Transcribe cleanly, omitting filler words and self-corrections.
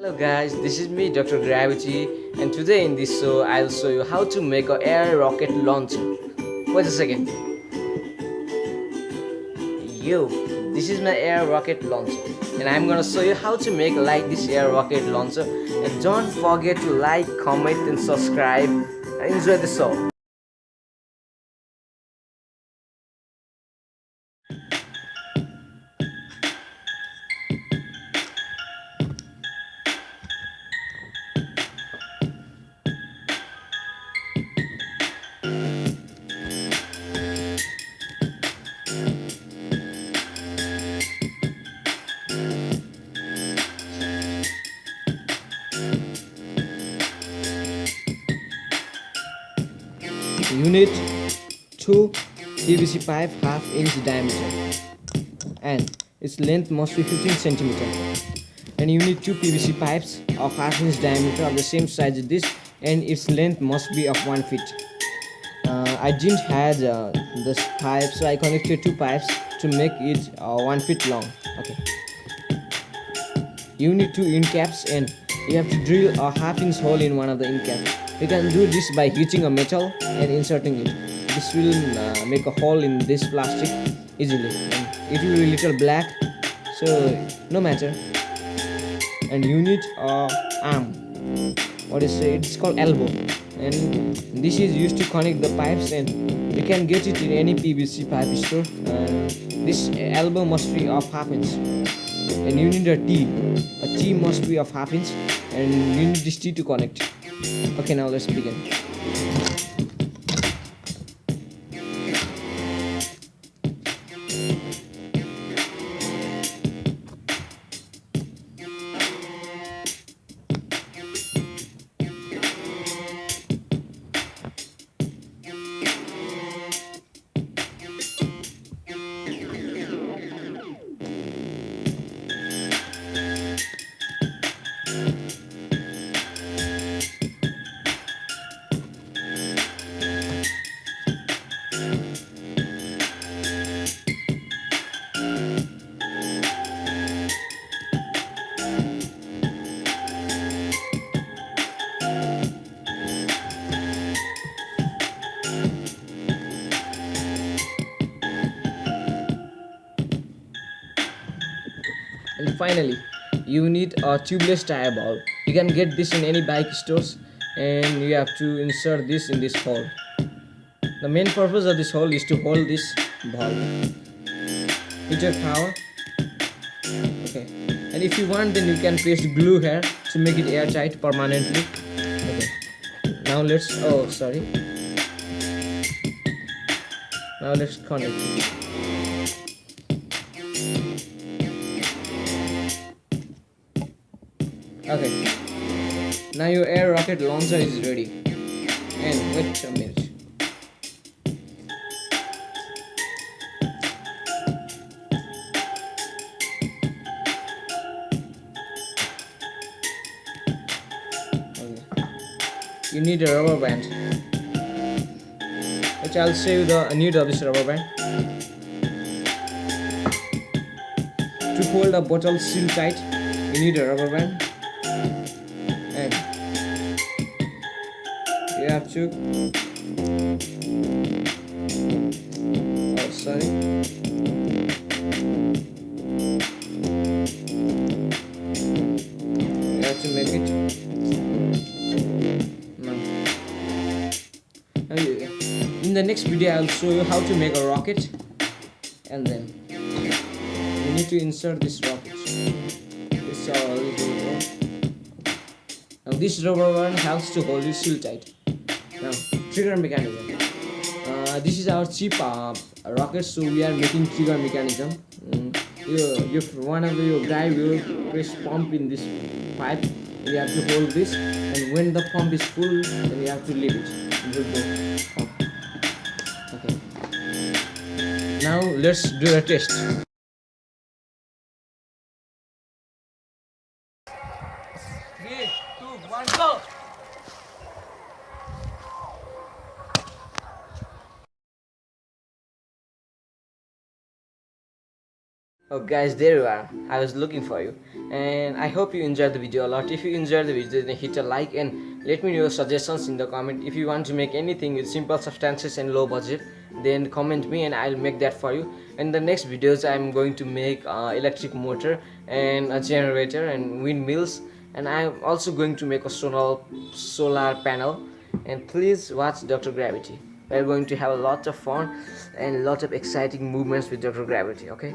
Hello guys, this is me Dr. Gravity, and today in this show I'll show you how to make a air rocket launcher. Wait a second. Yo, this is my air rocket launcher, and I'm gonna show you how to make like this air rocket launcher. And don't forget to like, comment and subscribe and enjoy the show. You need two PVC pipe half-inch diameter, and its length must be 15 centimeter. And you need two PVC pipes of half-inch diameter of the same size as this, and its length must be of 1 feet. I didn't have this pipe, so I connected two pipes to make it 1 feet long. Okay. You need two end caps, and you have to drill a half-inch hole in one of the end caps. You can do this by heating a metal and inserting it. This will make a hole in this plastic easily, and it will be little black, so no matter. And you need a arm. What is it? It's called elbow, and this is used to connect the pipes, and you can get it in any PVC pipe store. This elbow must be of half-inch, and you need a T. A T must be of half-inch, and you need this T to connect. Okay, now let's begin. And finally, you need a tubeless tire bulb. You can get this in any bike stores, and you have to insert this in this hole. The main purpose of this hole is to hold this bulb. Hit your power. Okay. And if you want, then you can paste glue here to make it airtight permanently. Okay. Now let's. Oh, sorry. Now let's connect it. Okay. Now your air rocket launcher is ready. And wait a minute. Okay. You need a rubber band, which I'll show you the need of this rubber band. To hold a bottle seal tight, you need a rubber band, and you have to. Oh, sorry. You have to make it. No. In the next video, I'll show you how to make a rocket, and then you need to insert this rocket. This now this rubber band helps to hold it seal tight. Now trigger mechanism. This is our cheap rocket, so we are making trigger mechanism. If one of your guy will press pump in this pipe, you have to hold this, and when the pump is full, then you have to leave it. It will go up. Okay. Now let's do a test. 3, 2, 1, go! Oh guys, there you are. I was looking for you. And I hope you enjoyed the video a lot. If you enjoyed the video, then hit a like and let me know your suggestions in the comment. If you want to make anything with simple substances and low budget, then comment me and I'll make that for you. In the next videos, I'm going to make electric motor and a generator and windmills, and I'm also going to make a solar panel. And please watch Dr. Gravity. We're going to have a lot of fun and a lot of exciting movements with Dr. Gravity, okay?